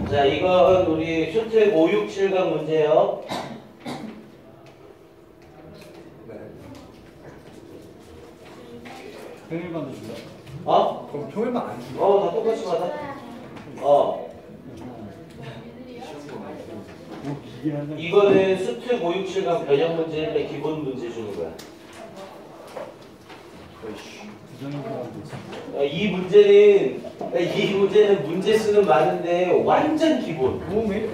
자, 이건 우리 슈트 5, 6, 7강 문제예요. 평일반도 줄까? 어? 그럼 평일만 안 주고. 다 똑같이 받아. 이거는 수트 5, 6, 7강 변형 문제인데 기본 문제 주는 거야. 이 문제는 문제 수는 많은데 완전 기본.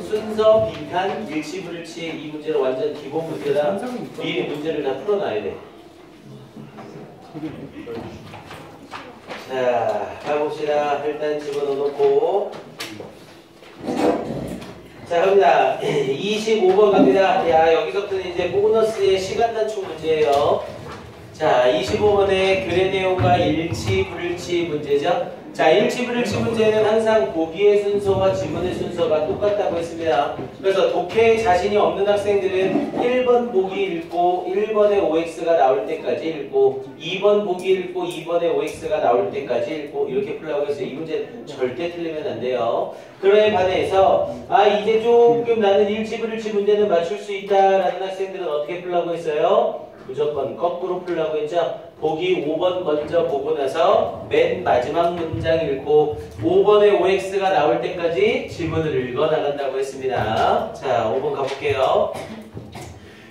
순서, 빈칸, 일치, 불일치 이 문제는 완전 기본 문제라 미리 문제를 다 풀어놔야 돼. 자, 가봅시다. 일단 집어넣어놓고. 자, 갑니다. 25번 갑니다. 야, 여기서부터는 이제 보너스의 시간 단축 문제예요. 자, 25번의 글의 내용과 일치, 불일치 문제죠. 자, 일치, 불일치 문제는 항상 보기의 순서와 지문의 순서가 똑같다고 했습니다. 그래서 독해에 자신이 없는 학생들은 1번 보기 읽고 1번의 OX가 나올 때까지 읽고 2번 보기 읽고 2번의 OX가 나올 때까지 읽고 이렇게 풀라고 했어요. 이 문제 절대 틀리면 안 돼요. 그러에 반해서 이제 조금 나는 일치, 불일치 문제는 맞출 수 있다라는 학생들은 어떻게 풀라고 했어요? 무조건 거꾸로 풀라고 했죠. 보기 5번 먼저 보고 나서 맨 마지막 문장 읽고 5번의 OX가 나올 때까지 지문을 읽어 나간다고 했습니다. 자, 5번 가볼게요.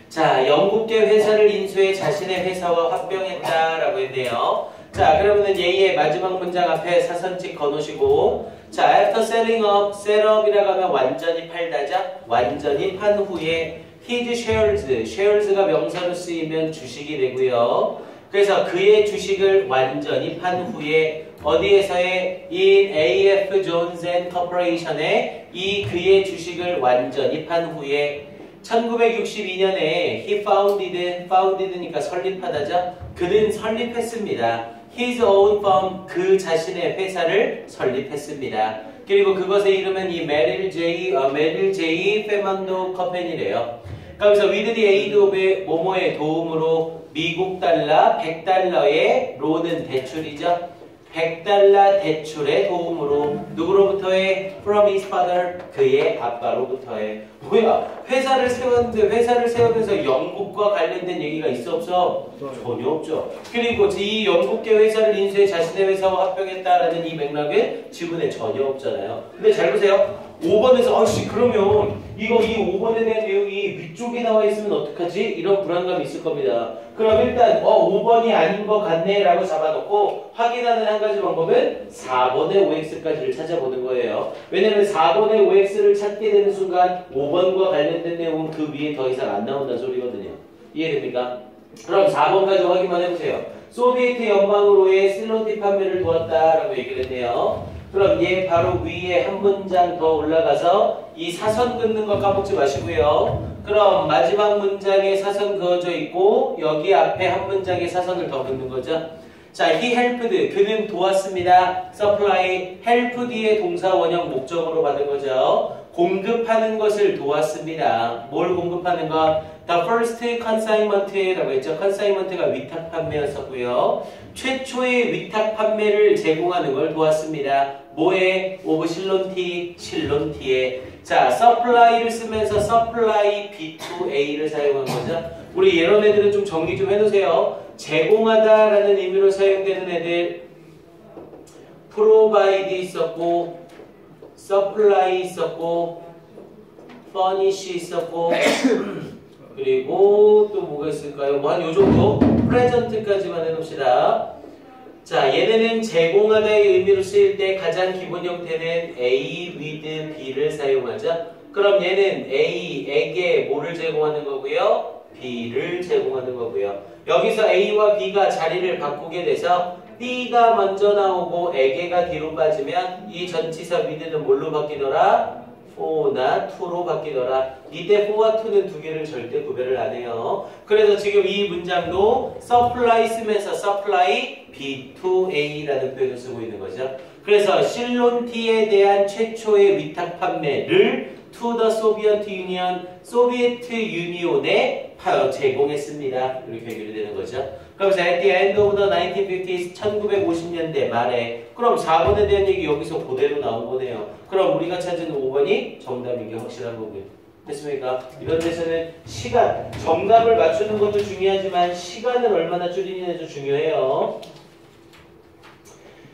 자, 영국계 회사를 인수해 자신의 회사와 합병했다라고 했네요. 자, 그러면은 얘의 마지막 문장 앞에 사선찍 거놓으시고, 자, after selling up, sell up이라고 하면 완전히 팔다죠. 완전히 판 후에 his shares가 명사로 쓰이면 주식이 되고요. 그래서 그의 주식을 완전히 판 후에 어디에서의 in A.F. Jones and Corporation에 이 그의 주식을 완전히 판 후에 1962년에 he founded니까 설립하다죠. 그는 설립했습니다. his own firm, 그 자신의 회사를 설립했습니다. 그리고 그것의 이름은 이 메릴 J. 페만도 컴퍼니래요. 그래서 with the aid of 뭐뭐의 도움으로 미국 달러 100달러의 로는 대출이죠. 100달러 대출의 도움으로 누구로부터의 from his father 그의 아빠로부터의 뭐야 회사를 세웠는데 회사를 세우면서 영국과 관련된 얘기가 있어 없어? 전혀 없죠. 그리고 이 영국계 회사를 인수해 자신의 회사와 합병했다라는 이 맥락은 지문에 전혀 없잖아요. 근데 잘 보세요. 5번에서 그러면 이 5번에 대한 내용이 위쪽에 나와 있으면 어떡하지? 이런 불안감이 있을 겁니다. 그럼 일단 5번이 아닌 것 같네 라고 잡아놓고 확인하는 한 가지 방법은 4번의 OX까지를 찾아보는 거예요. 왜냐면 4번의 OX를 찾게 되는 순간 5번과 관련된 내용은 그 위에 더 이상 안 나온다는 소리거든요. 이해됩니까? 그럼 4번까지 확인만 해보세요. 소비에트 연방으로의 슬로티 판매를 도왔다라고 얘기를 했네요. 그럼 얘 바로 위에 한 문장 더 올라가서 이 사선 긋는 거 까먹지 마시고요. 그럼 마지막 문장에 사선 그어져 있고 여기 앞에 한 문장에 사선을 더 긋는 거죠. 자, he helped, 그는 도왔습니다. supply, help 뒤에 동사 원형 목적으로 받은 거죠. 공급하는 것을 도왔습니다. 뭘 공급하는 것? The first consignment라고 했죠. consignment가 위탁 판매였었고요. 최초의 위탁 판매를 제공하는 걸 도왔습니다. 뭐에? 오브 실론티에. 자, supply를 쓰면서 supply B2A를 사용한 거죠. 우리 이런 애들은 좀 정리 좀 해놓으세요. 제공하다라는 의미로 사용되는 애들 provide 있었고 supply 있었고 furnish 있었고 그리고 또 뭐가 있을까요? 뭐 한 요 정도 present까지만 해놓읍시다. 자, 얘네는 제공하다의 의미로 쓰일 때 가장 기본 형태는 A with B를 사용하죠. 그럼 얘는 A에게 뭐를 제공하는 거고요? B를 제공하는 거고요. 여기서 A와 B가 자리를 바꾸게 돼서 B가 먼저 나오고 에게가 뒤로 빠지면 이 전치사 with는 뭘로 바뀌더라? for나 to로 바뀌더라. 이때 for와 to는 두 개를 절대 구별을 안 해요. 그래서 지금 이 문장도 supply 쓰면서 supply B2A라는 표현을 쓰고 있는 거죠. 그래서 실론티에 대한 최초의 위탁 판매를 to the Soviet Union, 소비에트 유니온에 제공했습니다. 이렇게 해결이 되는 거죠. 그러면서 at the end of the 1950s 1950년대 말에 그럼 4번에 대한 얘기 여기서 그대로 나온 거네요. 그럼 우리가 찾은 5번이 정답인 게 확실한 거고요. 됐습니까? 이런 데서는 시간, 정답을 맞추는 것도 중요하지만 시간을 얼마나 줄이느냐도 중요해요.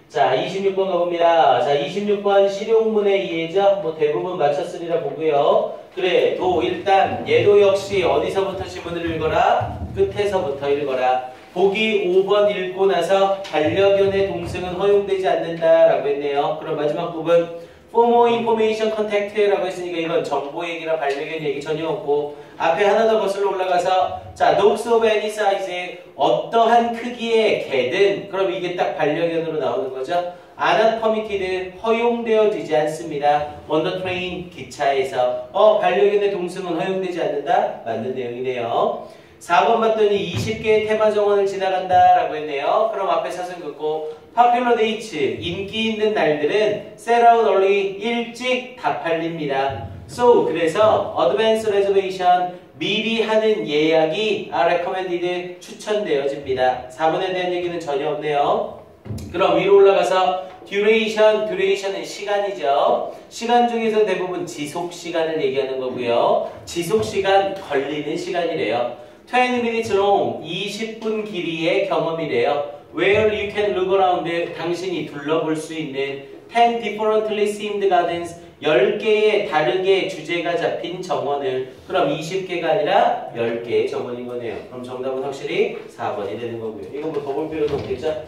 자, 26번 가봅니다. 자, 26번 실용문의 이해죠? 뭐 대부분 맞췄으리라 보고요. 그래, 일단 얘도 역시 어디서부터 지문을 읽어라? 끝에서부터 읽어라. 보기 5번 읽고 나서 반려견의 동승은 허용되지 않는다라고 했네요. 그럼 마지막 부분 For more information contact라고 했으니까 이건 정보 얘기라 반려견 얘기 전혀 없고 앞에 하나 더 거슬러 올라가서 자, dogs of any size 어떠한 크기의 개든 그럼 이게 딱 반려견으로 나오는 거죠. are not permitted 허용되어지지 않습니다. on the train 기차에서 반려견의 동승은 허용되지 않는다? 맞는 내용이네요. 4번 봤더니 20개의 테마 정원을 지나간다 라고 했네요. 그럼 앞에 사선 긋고 popular dates 인기 있는 날들은 sell out early 일찍 다 팔립니다. So 그래서 advance reservation 미리 하는 예약이 are recommended 추천되어집니다. 4번에 대한 얘기는 전혀 없네요. 그럼 위로 올라가서 duration은 시간이죠. 시간 중에서 대부분 지속 시간을 얘기하는 거고요. 지속 시간 걸리는 시간이래요. 20 minutes long 20분 길이의 경험이래요. Where you can look around 당신이 둘러볼 수 있는 10 differently themed gardens 10개의 다르게 주제가 잡힌 정원을 그럼 20개가 아니라 10개의 정원인 거네요. 그럼 정답은 확실히 4번이 되는 거고요. 이거 뭐 더 볼 필요는 없겠죠?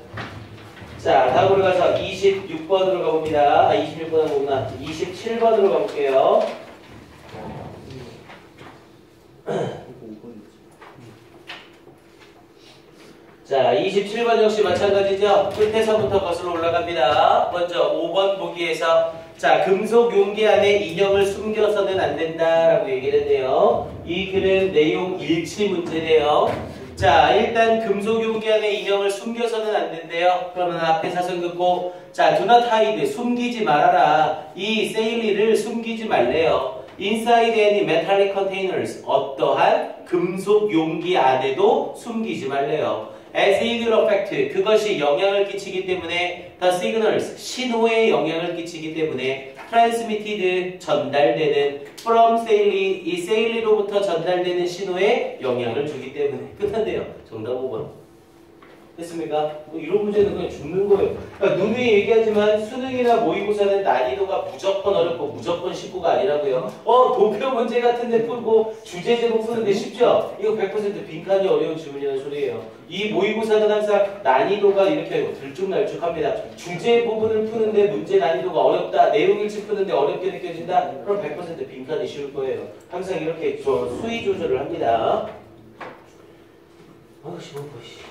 자, 다음으로 가서 26번으로 가봅니다. 26번 하고구나. 27번으로 가볼게요. 자, 27번 역시 마찬가지죠. 끝에서부터 거슬러 올라갑니다. 먼저 5번 보기에서 자, 금속 용기 안에 인형을 숨겨서는 안 된다라고 얘기를 했네요. 이 글은 내용 일치 문제네요. 자, 일단 금속 용기 안에 인형을 숨겨서는 안 된대요. 그러면 앞에 사선 긋고 자, do not hide 숨기지 말아라. 이 세일리를 숨기지 말래요. Inside any metallic containers 어떠한 금속 용기 안에도 숨기지 말래요. As it will affect 그것이 영향을 끼치기 때문에 the signals 신호에 영향을 끼치기 때문에 transmitted 전달되는 from 세일리 이 세일리로부터 전달되는 신호에 영향을 주기 때문에 끝났네요. 정답 5번. 됐습니까? 뭐 이런 문제는 그냥 죽는 거예요. 그러니까 누누이 얘기하지만 수능이나 모의고사는 난이도가 무조건 어렵고 무조건 쉽고가 아니라고요. 도표 문제 같은 데 풀고 주제 제목 푸는데 쉽죠? 이거 100% 빈칸이 어려운 질문이라는 소리예요. 이 모의고사는 항상 난이도가 이렇게 들쭉날쭉합니다. 주제 부분을 푸는데 문제 난이도가 어렵다. 내용 일치 푸는데 어렵게 느껴진다. 그럼 100% 빈칸이 쉬울 거예요. 항상 이렇게 수위 조절을 합니다. 쉬운 것이.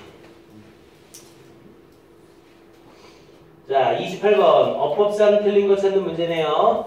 자, 28번 어법상 틀린 거 찾는 문제네요.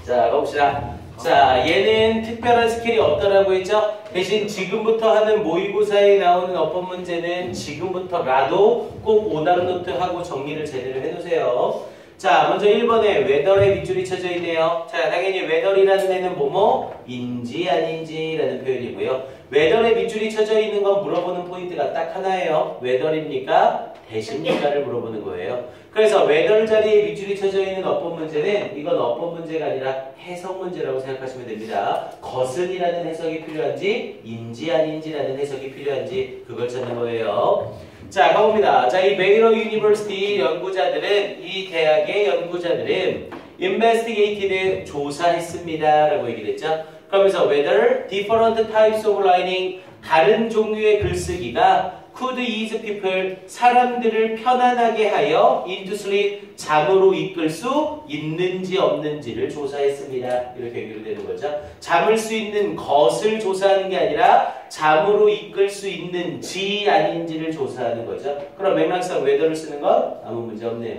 자, 가봅시다. 자, 얘는 특별한 스킬이 없다라고 했죠? 대신 지금부터 하는 모의고사에 나오는 어법 문제는 지금부터라도 꼭 오답노트 하고 정리를 제대로 해놓으세요. 자, 먼저 1번에 웨더에 밑줄이 쳐져 있네요. 자, 당연히 웨더이라는 애는 뭐뭐인지 아닌지라는 표현이고요. 웨더에 밑줄이 쳐져 있는 건 물어보는 포인트가 딱 하나예요. 웨더입니까? 대신입니까를 물어보는 거예요. 그래서 웨더 자리에 밑줄이 쳐져 있는 어법 문제는 이건 어법 문제가 아니라 해석 문제라고 생각하시면 됩니다. 것은이라는 해석이 필요한지 인지 아닌지라는 해석이 필요한지 그걸 찾는 거예요. 자, 가봅니다. 자, 이 메이러 유니버시티 연구자들은 이 대학의 연구자들은 investigated 조사했습니다 라고 얘기를 했죠. 그러면서 whether different types of writing 다른 종류의 글쓰기가 could ease people 사람들을 편안하게 하여 into sleep 잠으로 이끌 수 있는지 없는지를 조사했습니다. 이렇게 얘기되는 거죠. 잠을 수 있는 것을 조사하는 게 아니라 잠으로 이끌 수 있는지 아닌지를 조사하는 거죠. 그럼 맥락상 whether를 쓰는 건 아무 문제 없네요.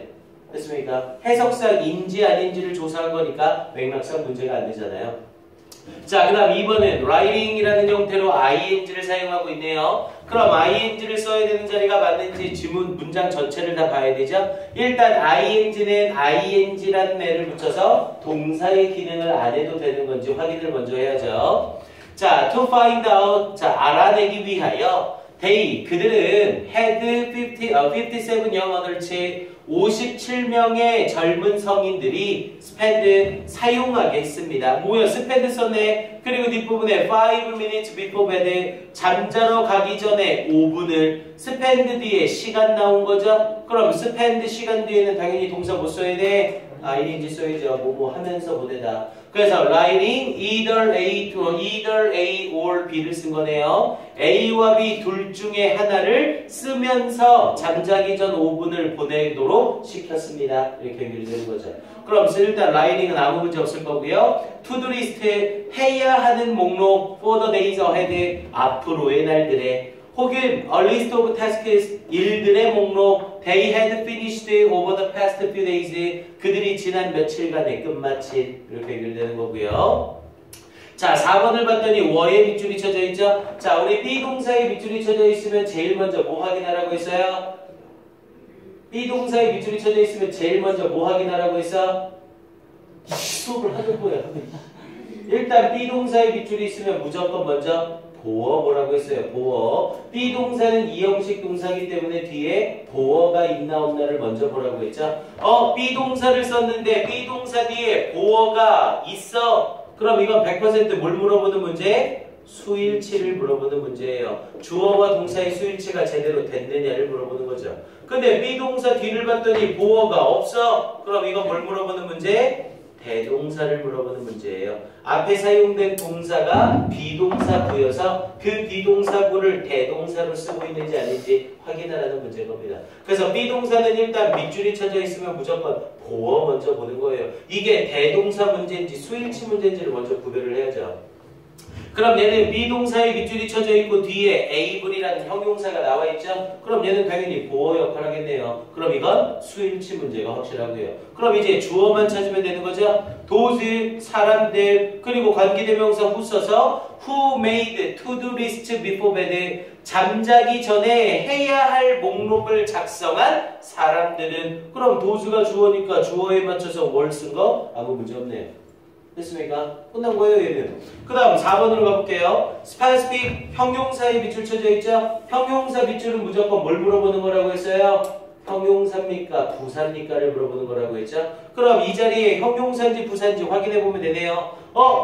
됐습니까? 해석상 인지 아닌지를 조사한 거니까 맥락상 문제가 안 되잖아요. 자, 그 다음 2번은 writing이라는 형태로 ing를 사용하고 있네요. 그럼 ing를 써야 되는 자리가 맞는지 지문 문장 전체를 다 봐야 되죠. 일단 ing는 ing라는 애를 붙여서 동사의 기능을 안 해도 되는 건지 확인을 먼저 해야죠. 자, to find out, 자, 알아내기 위하여 They, 그들은 had 57 young adults, 57명의 젊은 성인들이 spend, 사용하게 했습니다. 뭐야? spend 썼네. 그리고 뒷부분에 5 minutes before bed, 잠자러 가기 전에 5분을 spend 뒤에 시간 나온 거죠? 그럼 spend 시간 뒤에는 당연히 동사 뭐 써야 돼? ing 써야죠. 뭐뭐 하면서 보내다. 그래서 writing either A or B를 쓴 거네요. A와 B 둘 중에 하나를 쓰면서 잠자기 전 5분을 보내도록 시켰습니다. 이렇게 연결이 되는 거죠. 그럼 일단 writing은 아무 문제 없을 거고요. to-do list, 해야 하는 목록 for the days ahead, 앞으로의 날들에 혹은 a list of tasks, 일들의 목록 they had finished over the past few days, 그들이 지난 며칠간에 끝마친 이렇게 연결되는 거고요. 자, 4번을 봤더니 were 밑줄이 쳐져 있죠? 자, 우리 비동사에 밑줄이 쳐져 있으면 제일 먼저 뭐 확인하라고 했어요? 비동사에 밑줄이 쳐져 있으면 제일 먼저 뭐 확인하라고 했어? 수업을 하는 거야. 일단 비동사에 밑줄이 있으면 무조건 먼저 보어 뭐라고 했어요? 보어. 비동사는 이형식 동사이기 때문에 뒤에 보어가 있나 없나를 먼저 보라고 했죠. 비동사를 썼는데 비동사 뒤에 보어가 있어. 그럼 이건 100% 뭘 물어보는 문제? 수일치를 물어보는 문제예요. 주어와 동사의 수일치가 제대로 됐느냐를 물어보는 거죠. 근데 비동사 뒤를 봤더니 보어가 없어. 그럼 이건 뭘 물어보는 문제? 대동사를 물어보는 문제예요. 앞에 사용된 동사가 비동사구여서 그 비동사구를 대동사로 쓰고 있는지 아닌지 확인하라는 문제인 겁니다. 그래서 비동사는 일단 밑줄이 쳐져 있으면 무조건 보어 먼저 보는 거예요. 이게 대동사 문제인지 수일치 문제인지를 먼저 구별을 해야죠. 그럼 얘는 비동사에 밑줄이 쳐져 있고 뒤에 able이라는 형용사가 나와 있죠? 그럼 얘는 당연히 보어 역할을 하겠네요. 그럼 이건 수일치 문제가 확실하고요. 그럼 이제 주어만 찾으면 되는 거죠? those, 사람들, 그리고 관계대명사 who 써서 who made to-do list before bed, 잠자기 전에 해야 할 목록을 작성한 사람들은, 그럼 those가 주어니까 주어에 맞춰서 뭘 쓴 거? 아무 문제 없네요. 됐습니까? 끝난 거예요, 얘는. 그 다음 4번으로 가볼게요. specific, 형용사에 밑줄 쳐져 있죠? 형용사 밑줄은 무조건 뭘 물어보는 거라고 했어요? 형용사입니까? 부사입니까를 물어보는 거라고 했죠? 그럼 이 자리에 형용사인지 부사인지 확인해 보면 되네요.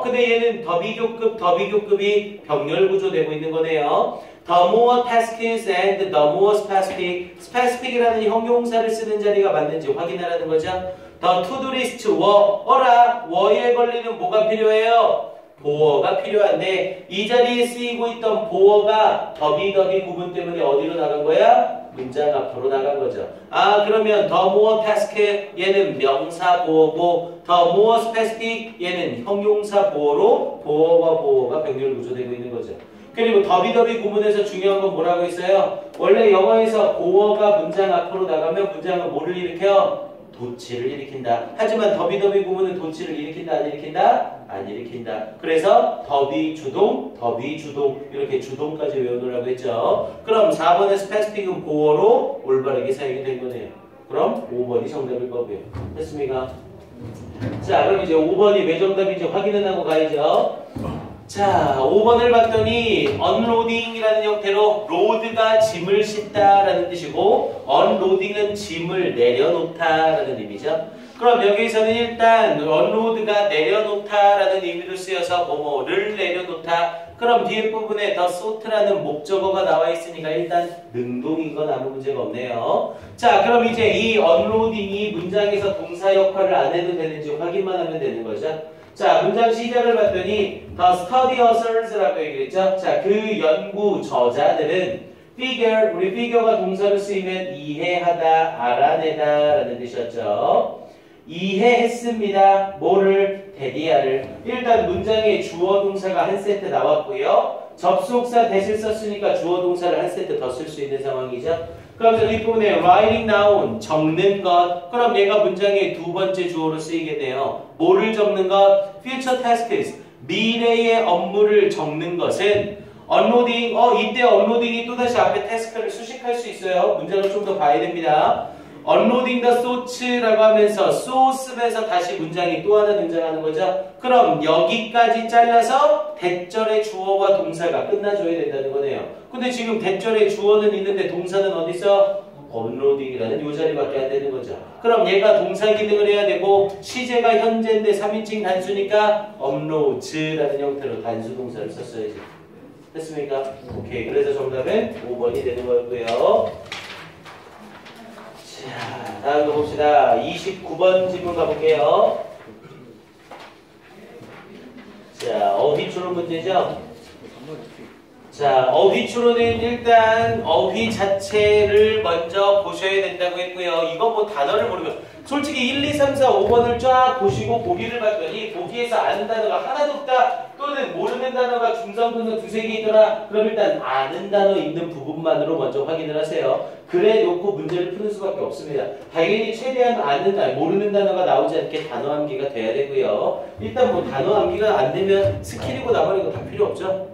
근데 얘는 더비교급이 병렬구조 되고 있는 거네요. The more tasks and the more specific. specific이라는 형용사를 쓰는 자리가 맞는지 확인하라는 거죠. The to-do list were에 걸리는 뭐가 필요해요? 보어가 필요한데 이 자리에 쓰이고 있던 보어가 더비 구문 때문에 어디로 나간 거야? 문장 앞으로 나간 거죠. 그러면 the more task 얘는 명사 보어고 the more specific 얘는 형용사 보어로 보어와 보어가 병렬 구조되고 있는 거죠. 그리고 더비 구문에서 중요한 건 뭐라고 했어요? 원래 영어에서 보어가 문장 앞으로 나가면 문장은 뭐를 일으켜? 도치를 일으킨다. 하지만 더비 구문은 도치를 일으킨다, 안 일으킨다? 안 일으킨다. 그래서 더비 주동 이렇게 주동까지 외우느라고 했죠. 그럼 4번의 specific은 보어로 올바르게 사용이 된 거네요. 그럼 5번이 정답일 거고요. 됐습니까? 자, 그럼 이제 5번이 왜 정답인지 확인은 하고 가야죠. 자, 5번을 봤더니 unloading이라는 형태로 load가 짐을 싣다라는 뜻이고 unloading은 짐을 내려놓다라는 의미죠. 그럼 여기서는 일단 unload가 내려놓다라는 의미로 쓰여서 뭐뭐를 내려놓다. 그럼 뒤에 부분에 the sort라는 목적어가 나와 있으니까 일단 능동인 건 아무 문제가 없네요. 자, 그럼 이제 이 unloading이 문장에서 동사 역할을 안 해도 되는지 확인만 하면 되는 거죠. 자, 문장 시작을 봤더니 the studious라고 얘기했죠. 자, 그 연구 저자들은 figure, 우리 figure가 동사로 쓰이면 이해하다, 알아내다 라는 뜻이었죠. 이해했습니다. 뭐를? 데디아를. 일단 문장에 주어 동사가 한 세트 나왔고요. 접속사 대실 썼으니까 주어 동사를 한 세트 더 쓸 수 있는 상황이죠. 그럼 뒷부분에 writing down, 적는 것. 그럼 얘가 문장의 두 번째 주어로 쓰이겠네요. 뭐를 적는 것? future tasks, 미래의 업무를 적는 것은 unloading, 이때 unloading이 또다시 앞에 태스크를 수식할 수 있어요. 문장을 좀 더 봐야 됩니다. unloading the sauce라고 하면서 so 쓰면서 다시 문장이 또 하나 등장하는 거죠. 그럼 여기까지 잘라서 대절의 주어와 동사가 끝나줘야 된다는 거네요. 근데 지금 대절의 주어는 있는데 동사는 어디 있어? unloading이라는 요 자리밖에 안 되는 거죠. 그럼 얘가 동사 기능을 해야 되고 시제가 현재인데 3인칭 단수니까 unloads라는 형태로 단수 동사를 썼어야지. 됐습니까? 오케이. 그래서 정답은 5번이 되는 거였고요. 자, 다음 거 봅시다. 29번 질문 가볼게요. 자, 어휘 추론 문제죠? 자, 어휘 추론은 일단 어휘 자체를 먼저 보셔야 된다고 했고요. 이거 뭐 단어를 모르면 솔직히 1, 2, 3, 4, 5번을 쫙 보시고 보기를 봤더니 보기에서 아는 단어가 하나도 없다 또는 모르는 단어가 중성분석 두세 개 있더라. 그럼 일단 아는 단어 있는 부분만으로 먼저 확인을 하세요. 그래 놓고 문제를 푸는 수밖에 없습니다. 당연히 최대한 아는 단어, 모르는 단어가 나오지 않게 단어 암기가 돼야 되고요. 일단 뭐 단어 암기가 안 되면 스킬이고 나발이고 다 필요 없죠.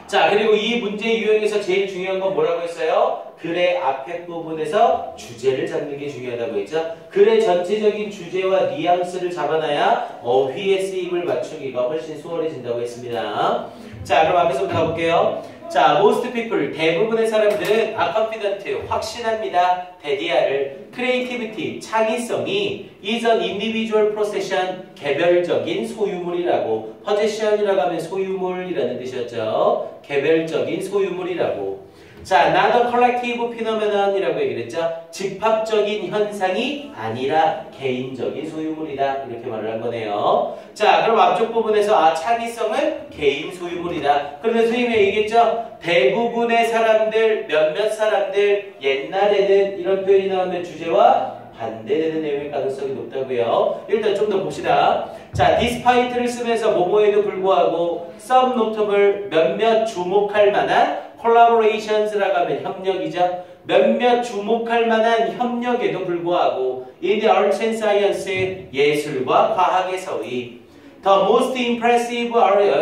자, 그리고 이 문제 유형에서 제일 중요한 건 뭐라고 했어요? 글의 앞에 부분에서 주제를 잡는 게 중요하다고 했죠. 글의 전체적인 주제와 뉘앙스를 잡아놔야 어휘의 쓰임을 맞추기가 훨씬 수월해진다고 했습니다. 자, 그럼 앞에서부터 가볼게요. 자, most people, 대부분의 사람들은 are confident, 확신합니다. 대디아를 creativity, 창의성이 is an individual possession, 개별적인 소유물이라고. possession이라고 하면 소유물이라는 뜻이었죠. 개별적인 소유물이라고. 자, not a collective phenomenon이라고 얘기를 했죠. 집합적인 현상이 아니라 개인적인 소유물이다. 이렇게 말을 한 거네요. 자, 그럼 앞쪽 부분에서 창의성은 개인 소유물이다. 그런데 선생님이 얘기했죠. 대부분의 사람들, 몇몇 사람들, 옛날에는 이런 표현이 나오면 주제와 반대되는 내용일 가능성이 높다고요. 일단 좀 더 봅시다. 자, despite를 쓰면서 뭐뭐에도 불구하고 some notable, 몇몇 주목할 만한 collaborations라고 하면 협력이죠. 몇몇 주목할 만한 협력에도 불구하고 in the arts and science, 예술과 과학에서의 the most impressive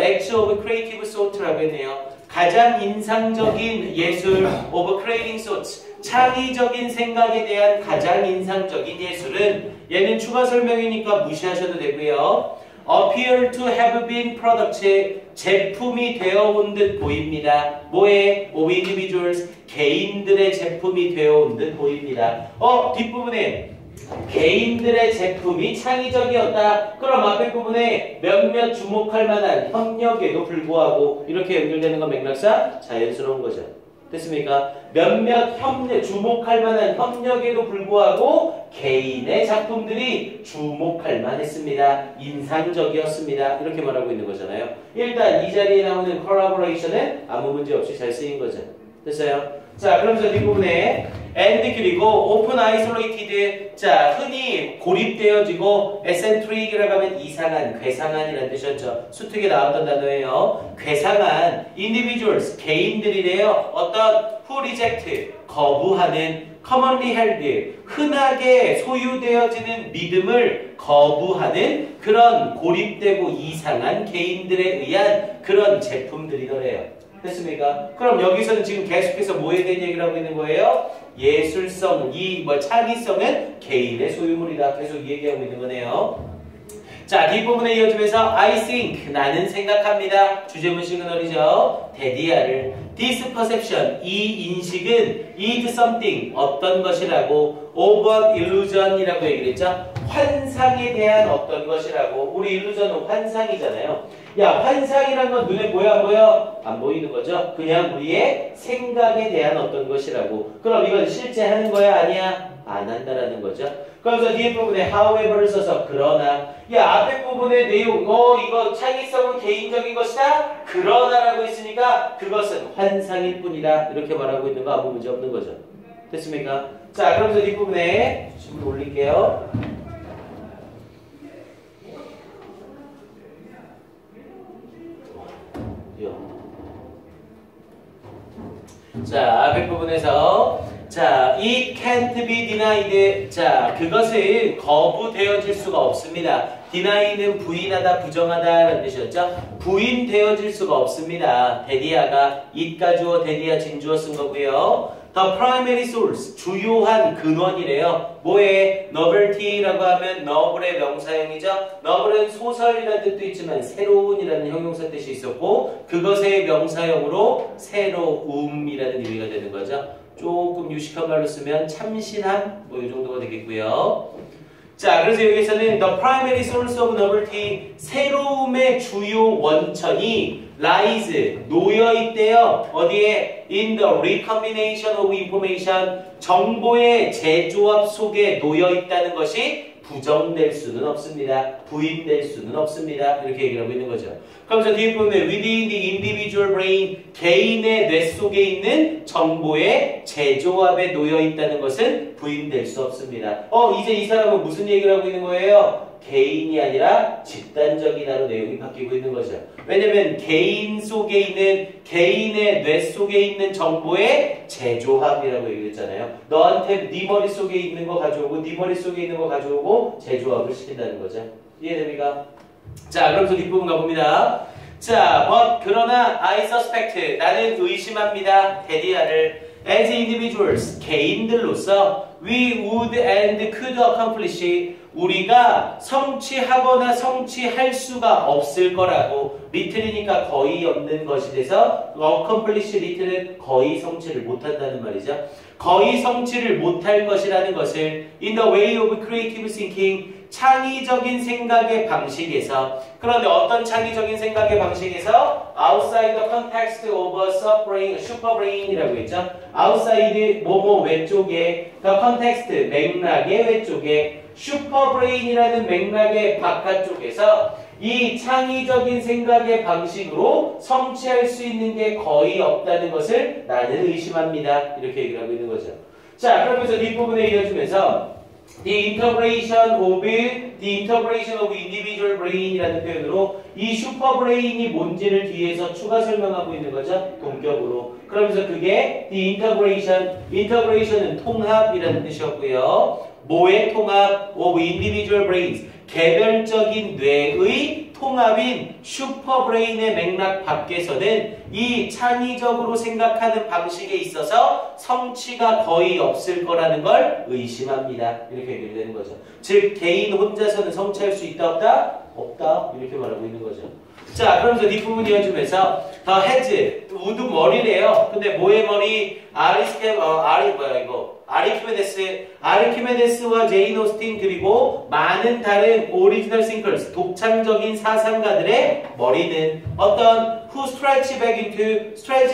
acts of creative thought라고 했네요. 가장 인상적인 예술 of creating thoughts, 창의적인 생각에 대한 가장 인상적인 예술은 얘는 추가 설명이니까 무시하셔도 되고요. appear to have been products, 제품이 되어온 듯 보입니다. 뭐에? of individuals, 개인들의 제품이 되어온 듯 보입니다. 뒷부분에 개인들의 제품이 창의적이었다. 그럼 앞에 부분에 몇몇 주목할 만한 협력에도 불구하고 이렇게 연결되는 건 맥락상 자연스러운 거죠. 됐습니까? 몇몇 주목할 만한 협력에도 불구하고 개인의 작품들이 주목할 만했습니다. 인상적이었습니다. 이렇게 말하고 있는 거잖아요. 일단 이 자리에 나오는 collaboration은 아무 문제 없이 잘 쓰인 거죠. 됐어요? 자, 그러면서 뒷부분에 and 그리고 open isolated, 자, 흔히 고립되어지고 eccentric이라고 하면 이상한, 괴상한이라는 뜻이었죠. 수특에 나왔던 단어예요. 괴상한 individuals, 개인들이래요. 어떤 who reject, 거부하는 commonly held, 흔하게 소유되어지는 믿음을 거부하는 그런 고립되고 이상한 개인들에 의한 그런 제품들이더래요. 됐습니까? 그럼 여기서는 지금 계속해서 뭐에 대한 얘기를 하고 있는 거예요? 예술성, 창의성은 개인의 소유물이다. 계속 얘기하고 있는 거네요. 자, 뒷부분에 이어지면서 I think, 나는 생각합니다. 주제문 시그널이죠. 데디아를 this perception, 이 인식은 is something, 어떤 것이라고 of an illusion이라고 얘기를 했죠. 환상에 대한 어떤 것이라고. 우리 illusion은 환상이잖아요. 야, 환상이란 건 눈에 보여 안 보여? 안 보이는 거죠. 그냥 우리의 생각에 대한 어떤 것이라고. 그럼 이건 실제 하는 거야? 아니야? 안 한다라는 거죠. 그래서 뒤에 부분에 however를 써서 그러나, 야, 앞에 부분의 내용, 이거 창의성은 개인적인 것이다? 그러나라고 했으니까 그것은 환상일 뿐이다. 이렇게 말하고 있는 거 아무 문제 없는 거죠. 됐습니까? 자, 그러면서 뒷부분에 질문 올릴게요. 자, 앞에 부분에서 자, it can't be denied. 자, 그것은 거부되어질 수가 없습니다. deni는 부인하다, 부정하다라는 뜻이었죠. 부인되어질 수가 없습니다. 데디아가 it가 주어, 데디아 진주어 쓴 거고요. The primary source, 주요한 근원이래요. 뭐에? novelty라고 하면 noble의 명사형이죠. noble은 소설이라는 뜻도 있지만 새로운이라는 형용사 뜻이 있었고 그것의 명사형으로 새로움이라는 의미가 되는 거죠. 조금 유식한 말로 쓰면 참신함 뭐 이 정도가 되겠고요. 자, 그래서 여기서는 the primary source of novelty, 새로움의 주요 원천이 lies, 놓여있대요. 어디에? in the recombination of information, 정보의 재조합 속에 놓여있다는 것이 부정될 수는 없습니다. 부인될 수는 없습니다. 이렇게 얘기를 하고 있는 거죠. 그러면서 뒤에 보면 within the individual brain, 개인의 뇌 속에 있는 정보의 재조합에 놓여있다는 것은 부인될 수 없습니다. 이제 이 사람은 무슨 얘기를 하고 있는 거예요? 개인이 아니라 집단적이다로 내용이 바뀌고 있는 거죠. 왜냐면 개인 속에 있는, 개인의 뇌 속에 있는 정보의 재조합이라고 얘기했잖아요. 너한테 네 머릿속에 있는 거 가져오고 네 머릿속에 있는 거 가져오고 재조합을 시킨다는 거죠. 이해됩니까? 자, 그럼 저 뒷부분 가봅니다. 자, 그러나 I suspect, 나는 의심합니다. 데디아를 as individuals, 개인들로서 we would and could accomplish, 우리가 성취하거나 성취할 수가 없을 거라고. little이니까 거의 없는 것이 돼서 accomplish little은 거의 성취를 못한다는 말이죠. 거의 성취를 못할 것이라는 것을 in the way of creative thinking, 창의적인 생각의 방식에서. 그런데 어떤 창의적인 생각의 방식에서 outside the context of a superbrain이라고 했죠. outside 뭐뭐 외쪽에, the context 맥락의 외쪽에, 슈퍼브레인이라는 맥락의 바깥쪽에서 이 창의적인 생각의 방식으로 성취할 수 있는 게 거의 없다는 것을 나는 의심합니다. 이렇게 얘기를 하고 있는 거죠. 자, 그러면서 뒷부분에 이어지면서 the integration of individual brain이라는 표현으로 이 슈퍼브레인이 뭔지를 뒤에서 추가 설명하고 있는 거죠. 동격으로. 그러면서 그게 the integration은 통합이라는 뜻이었고요. 뭐의 통합? of individual brains, 개별적인 뇌의 통합인 슈퍼브레인의 맥락 밖에서는 이 창의적으로 생각하는 방식에 있어서 성취가 거의 없을 거라는 걸 의심합니다. 이렇게 얘기를 되는 거죠. 즉 개인 혼자서는 성취할 수 있다 없다? 없다. 이렇게 말하고 있는 거죠. 자, 그러면서 뒷부분 이어주면서 더 헤즈, 우드 머리래요. 근데 뭐의 머리? 아리키메데스와 제인 오스틴 그리고 많은 다른 오리지널 싱커스, 독창적인 사상가들의 머리는 어떤 who stretch back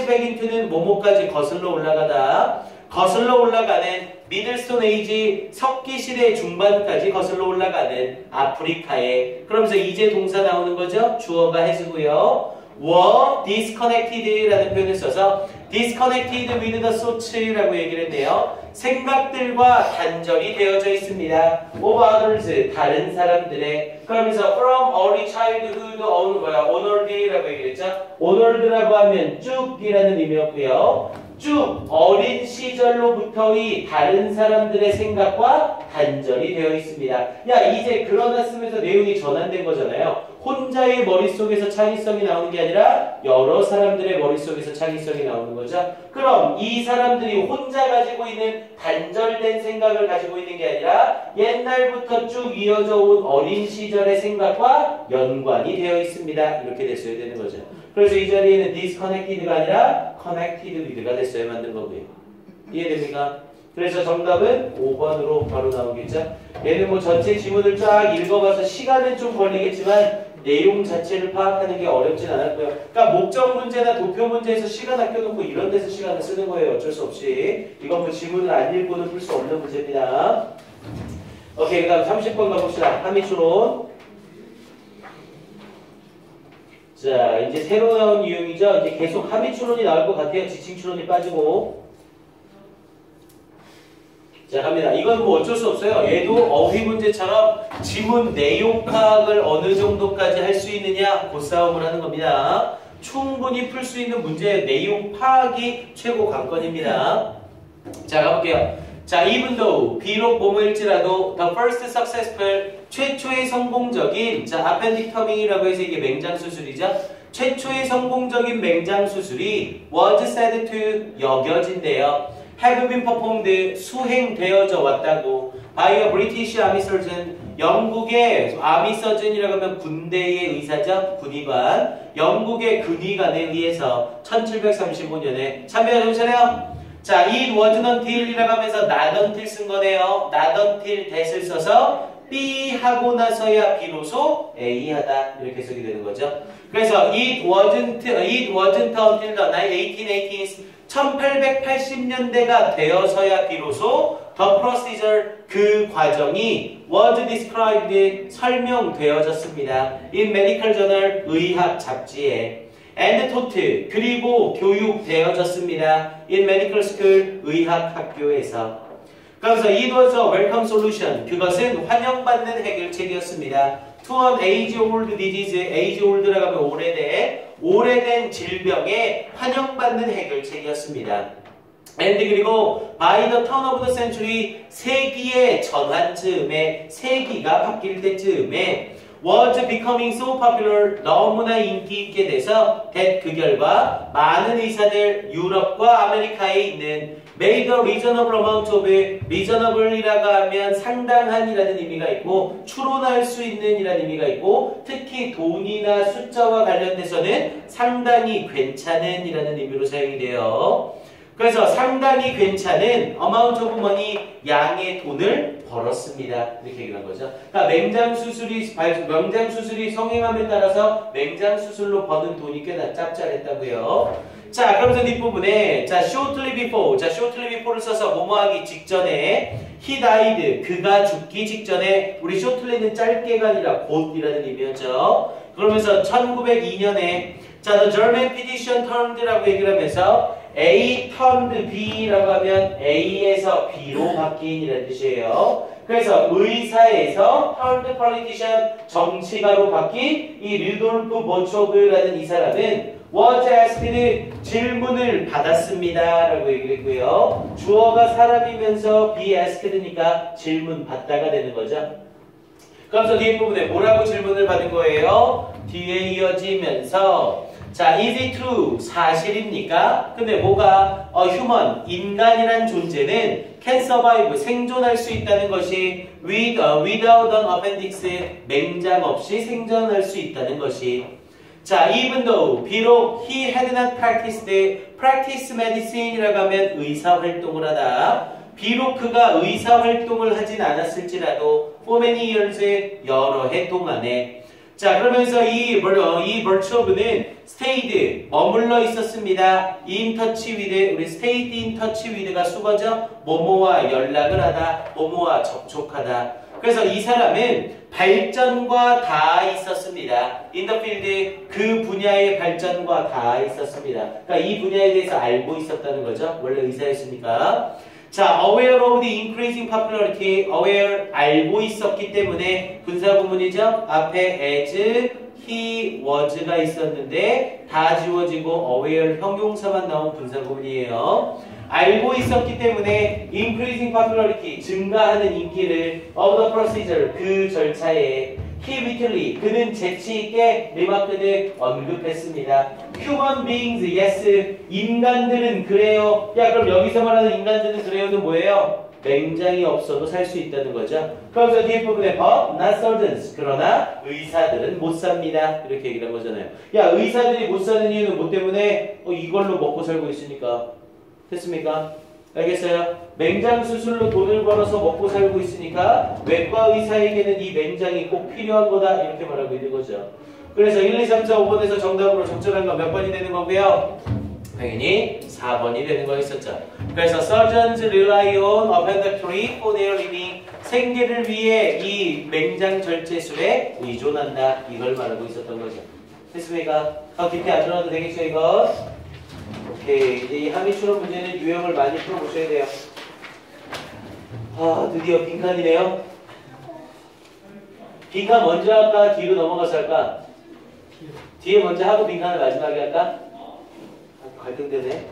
into는 뭐뭐까지 거슬러 올라가다, 거슬러 올라가는 미들스톤 에이지, 석기시대 중반까지 거슬러 올라가는 아프리카에. 그러면서 이제 동사 나오는 거죠. 주어가 해주고요. were disconnected라는 표현을 써서 disconnected with the thoughts라고 얘기를 했네요. 생각들과 단절이 되어져 있습니다. of others, 다른 사람들의. 그러면서 from early childhood honored라고 얘기를 했죠. honored라고 하면 쭉이라는 의미였고요. 쭉 어린 시절로부터의 다른 사람들의 생각과 단절이 되어 있습니다. 야, 이제 그러나 쓰면서 내용이 전환된 거잖아요. 혼자의 머릿속에서 창의성이 나오는 게 아니라 여러 사람들의 머릿속에서 창의성이 나오는 거죠. 그럼 이 사람들이 혼자 가지고 있는 단절된 생각을 가지고 있는 게 아니라 옛날부터 쭉 이어져 온 어린 시절의 생각과 연관이 되어 있습니다. 이렇게 됐어야 되는 거죠. 그래서 이 자리에는 disconnected가 아니라 connected with가 됐어야 만든 거고요. 이해됩니까? 그래서 정답은 5번으로 바로 나오겠죠. 얘는 뭐 전체 지문을 쫙 읽어봐서 시간은 좀 걸리겠지만 내용 자체를 파악하는 게 어렵진 않았고요. 그러니까 목적 문제나 도표 문제에서 시간 아껴놓고 이런 데서 시간을 쓰는 거예요. 어쩔 수 없이. 이건 뭐 지문을 안 읽고는 풀 수 없는 문제입니다. 오케이, 그 다음 30번 가봅시다. 함의추론. 자, 이제 새로 나온 유형이죠. 이제 계속 함의추론이 나올 것 같아요. 지칭추론이 빠지고. 자, 갑니다. 이건 뭐 어쩔 수 없어요. 얘도 어휘 문제처럼 지문 내용 파악을 어느 정도까지 할 수 있느냐, 그 싸움을 하는 겁니다. 충분히 풀 수 있는 문제의 내용 파악이 최고 관건입니다. 자, 가볼게요. 자, even though, 비록 뭐뭐일지라도 the first successful, 최초의 성공적인, 자, appendectomy라고 해서 이게 맹장 수술이죠. 최초의 성공적인 맹장 수술이 was said to, 여겨진대요. have been performed 수행되어져 왔다고 by a British Army Surgeon 영국의 아미 서전이라고 하면 군대의 의사죠. 군의관 영국의 군의관에 의해서 1735년에 참여가 정찰해요. 자, it wasn't until이라고 하면서 not until 쓴 거네요. not until that을 써서 B 하고 나서야 비로소 A 하다 이렇게 해석이 되는 거죠. 그래서 it wasn't until the 1880s 1880년대가 되어서야 비로소 the procedure 그 과정이 was described 설명되어졌습니다. in medical journal 의학 잡지에 and taught 그리고 교육되어졌습니다. in medical school 의학 학교에서. 그래서 it was a welcome solution 그것은 환영받는 해결책이었습니다. to an age-old disease age-old라고 하면 오래된 질병에 환영받는 해결책이었습니다. and 그리고 by the turn of the century 세기의 전환 즈음에 세기가 바뀔 때쯤에 was becoming so popular 너무나 인기 있게 돼서 that 그 결과 많은 의사들 유럽과 아메리카에 있는 made a reasonable amount of reasonable이라고 하면 상당한이라는 의미가 있고 추론할 수 있는 이라는 의미가 있고 특히 돈이나 숫자와 관련돼서는 상당히 괜찮은 이라는 의미로 사용이 돼요. 그래서 상당히 괜찮은 amount of money 양의 돈을 벌었습니다. 이렇게 얘기한 거죠. 그러니까 맹장 수술이 성행함에 따라서 맹장 수술로 버는 돈이 꽤나 짭짤했다고요. 자, 그러면서 뒷부분에 자, shortly before를 써서 뭐뭐하기 직전에 he died 그가 죽기 직전에 우리 shortly는 짧게가 아니라 곧이라는 의미였죠. 그러면서 1902년에 자, the German physician turned라고 얘기를 하면서 A turned B라고 하면 A에서 B로 바뀐 이라는 뜻이에요. 그래서 의사에서 turned politician 정치가로 바뀐 이 류돌프 보초그라는 이 사람은 was asked 질문을 받았습니다 라고 얘기를 했고요. 주어가 사람이면서 be asked니까 질문 받다가 되는 거죠. 그러면서 뒤에 부분에 뭐라고 질문을 받은 거예요? 뒤에 이어지면서 자, is it true? 사실입니까? 근데 뭐가 human, 인간이란 존재는 can survive, 생존할 수 있다는 것이 without an appendix, 맹장 없이 생존할 수 있다는 것이 자, even though, 비록 he had not practice medicine이라고 하면 의사활동을 하다 비록 그가 의사활동을 하진 않았을지라도 for many years, 여러 해 동안에 자, 그러면서 이 virtue는 stayed, 머물러 있었습니다. in touch with, 우리 stayed in touch with가 수거죠. 뭐뭐와 연락을 하다, 뭐뭐와 접촉하다. 그래서 이 사람은 발전과 다 있었습니다. in the field, 그 분야의 발전과 다 있었습니다. 그러니까 이 분야에 대해서 알고 있었다는 거죠. 원래 의사였으니까. 자, aware of the increasing popularity, aware, 알고 있었기 때문에 분사구문이죠. 앞에 as, he, was가 있었는데 다 지워지고 aware 형용사만 나온 분사구문이에요. 알고 있었기 때문에 increasing popularity, 증가하는 인기를 of the procedure, 그 절차에 he wittingly, 그는 재치있게 remarked, 언급했습니다. human beings, yes, 인간들은 그래요. 야, 그럼 여기서 말하는 인간들은 그래요는 뭐예요? 맹장이 없어도 살 수 있다는 거죠. 그러면서 뒤에 부분에 but not surgeons, 그러나 의사들은 못 삽니다. 이렇게 얘기를 한 거잖아요. 야, 의사들이 못 사는 이유는 뭐 때문에? 이걸로 먹고 살고 있으니까. 됐습니까? 알겠어요? 맹장 수술로 돈을 벌어서 먹고 살고 있으니까 외과 의사에게는 이 맹장이 꼭 필요한 거다 이렇게 말하고 있는 거죠. 그래서 1, 2, 3, 4, 5번에서 정답으로 적절한 건 몇 번이 되는 거고요? 당연히 4번이 되는 거였었죠. 그래서 surgeons rely on appendectomy for their living. 생계를 위해 이 맹장 절제술에 의존한다. 이걸 말하고 있었던 거죠. 됐습니까? 더 깊이 안 들어가도 되겠죠 이거? 오케이. 이제 이 함의추론 문제는 유형을 많이 풀어보셔야 돼요. 아, 드디어 빈칸이네요. 빈칸 먼저 할까? 뒤로 넘어가서 할까? 뒤에 먼저 하고 빈칸을 마지막에 할까? 갈등되네.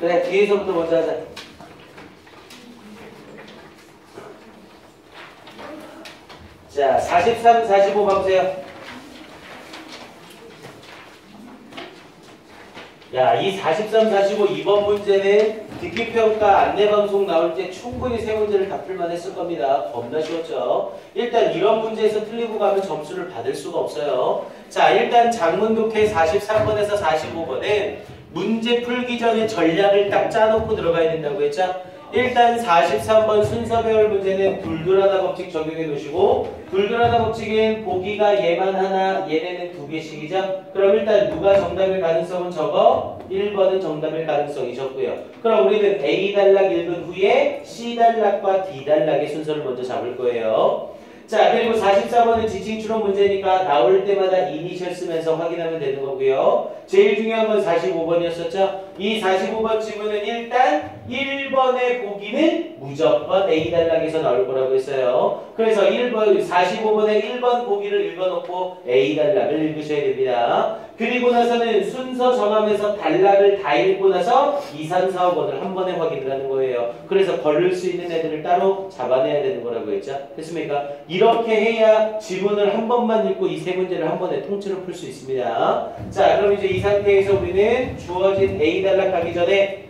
그래, 뒤에서부터 먼저 하자. 자, 43, 45 봐보세요. 야, 이 43, 45 이번 문제는 듣기평가 안내방송 나올 때 충분히 세 문제를 다 풀만 했을 겁니다. 겁나 쉬웠죠? 일단 이런 문제에서 틀리고 가면 점수를 받을 수가 없어요. 자, 일단 장문독해 43번에서 45번은 문제 풀기 전에 전략을 딱 짜놓고 들어가야 된다고 했죠? 일단 43번 순서 배울 문제는 둘둘하나 법칙 적용해 놓으시고, 둘둘하나 법칙은 보기가 얘만 하나, 얘네는 두 개씩이죠? 그럼 일단 누가 정답일 가능성은 적어? 1번은 정답일 가능성이 적고요. 그럼 우리는 A 단락 읽은 후에 C 단락과 D 단락의 순서를 먼저 잡을 거예요. 자, 그리고 44번은 지칭 추론 문제니까 나올 때마다 이니셜 쓰면서 확인하면 되는 거고요. 제일 중요한 건 45번이었었죠? 이 45번 지문은 일단 1번의 보기는 무조건 A 단락에서 나올 거라고 했어요. 그래서 45번에 1번 보기를 읽어놓고 A 단락을 읽으셔야 됩니다. 그리고 나서는 순서 정하면서 단락을 다 읽고 나서 2, 3, 4, 5번을 한 번에 확인을 하는 거예요. 그래서 걸릴 수 있는 애들을 따로 잡아내야 되는 거라고 했죠? 됐습니까? 이렇게 해야 지문을 한 번만 읽고 이 세 문제를 한 번에 통째로 풀 수 있습니다. 자, 그럼 이제 이 상태에서 우리는 주어진 A 단락 가기 전에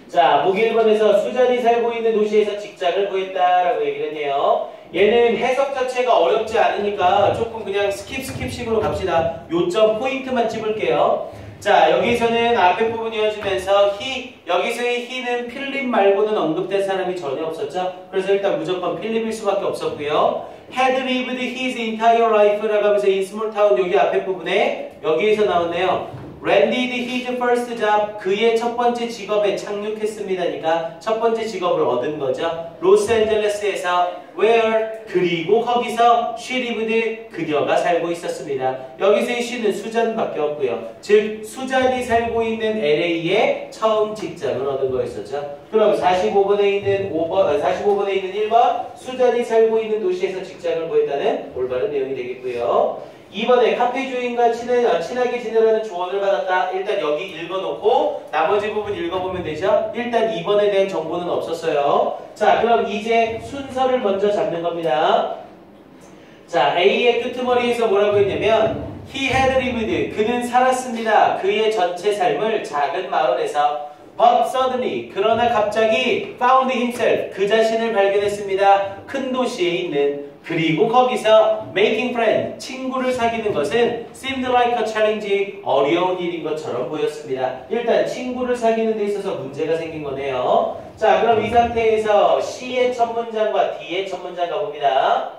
자, 보기 1번에서 수잔이 살고 있는 도시에서 직장을 구했다라고 얘기를 했네요. 얘는 해석 자체가 어렵지 않으니까 조금 그냥 스킵식으로 갑시다. 요점 포인트만 찝을게요. 자, 여기서는 앞에 부분 이어지면서 여기서의 he는 필립 말고는 언급된 사람이 전혀 없었죠? 그래서 일단 무조건 필립일 수밖에 없었고요. had lived his entire life라고 하면서 in small town 여기 앞에 부분에 여기에서 나왔네요. landed his first job 그의 첫 번째 직업에 착륙했습니다니까 첫 번째 직업을 얻은 거죠. 로스앤젤레스에서 where 그리고 거기서 she lived 그녀가 살고 있었습니다. 여기서의 she는 수잔밖에 없고요. 즉 수잔이 살고 있는 LA에 처음 직장을 얻은 거였었죠. 그럼 45번에 있는 1번 수잔이 살고 있는 도시에서 직장을 구했다는 올바른 내용이 되겠고요. 2번에 카페 주인과 친하게 지내라는 조언을 받았다. 일단 여기 읽어놓고 나머지 부분 읽어보면 되죠. 일단 2번에 대한 정보는 없었어요. 자, 그럼 이제 순서를 먼저 잡는 겁니다. 자, A의 끄트머리에서 뭐라고 했냐면 He had lived, 그는 살았습니다. 그의 전체 삶을 작은 마을에서 But suddenly, 그러나 갑자기 found himself, 그 자신을 발견했습니다. 큰 도시에 있는 그리고 거기서 making friend, 친구를 사귀는 것은 seemed like a challenge, 어려운 일인 것처럼 보였습니다. 일단 친구를 사귀는 데 있어서 문제가 생긴 거네요. 자, 그럼 이 상태에서 C의 첫 문장과 D의 첫 문장 가봅니다.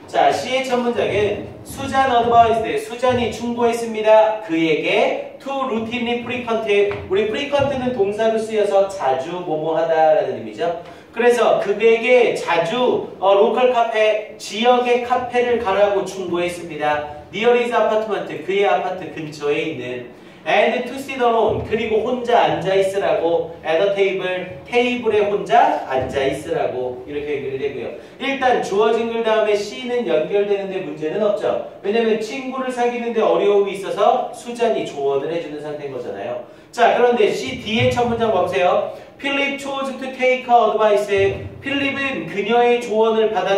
자, C의 첫 문장은 수잔 advised, 수잔이 충고했습니다. 그에게 to routinely frequent, 우리 frequent는 동사로 쓰여서 자주 뭐뭐하다라는 의미죠. 그래서 그에게 자주 로컬 카페, 지역의 카페를 가라고 충고했습니다. near his apartment, 그의 아파트 근처에 있는 and to sit alone, 그리고 혼자 앉아있으라고 at a table, 테이블에 혼자 앉아있으라고 이렇게 연결이 되고요. 일단 주어진 글 다음에 C는 연결되는데 문제는 없죠. 왜냐면 친구를 사귀는데 어려움이 있어서 수잔이 조언을 해주는 상태인 거잖아요. 자, 그런데 C, D의 첫 문장 보세요. 필립 chose to take her advice. 필립은 그녀의 조언을 받아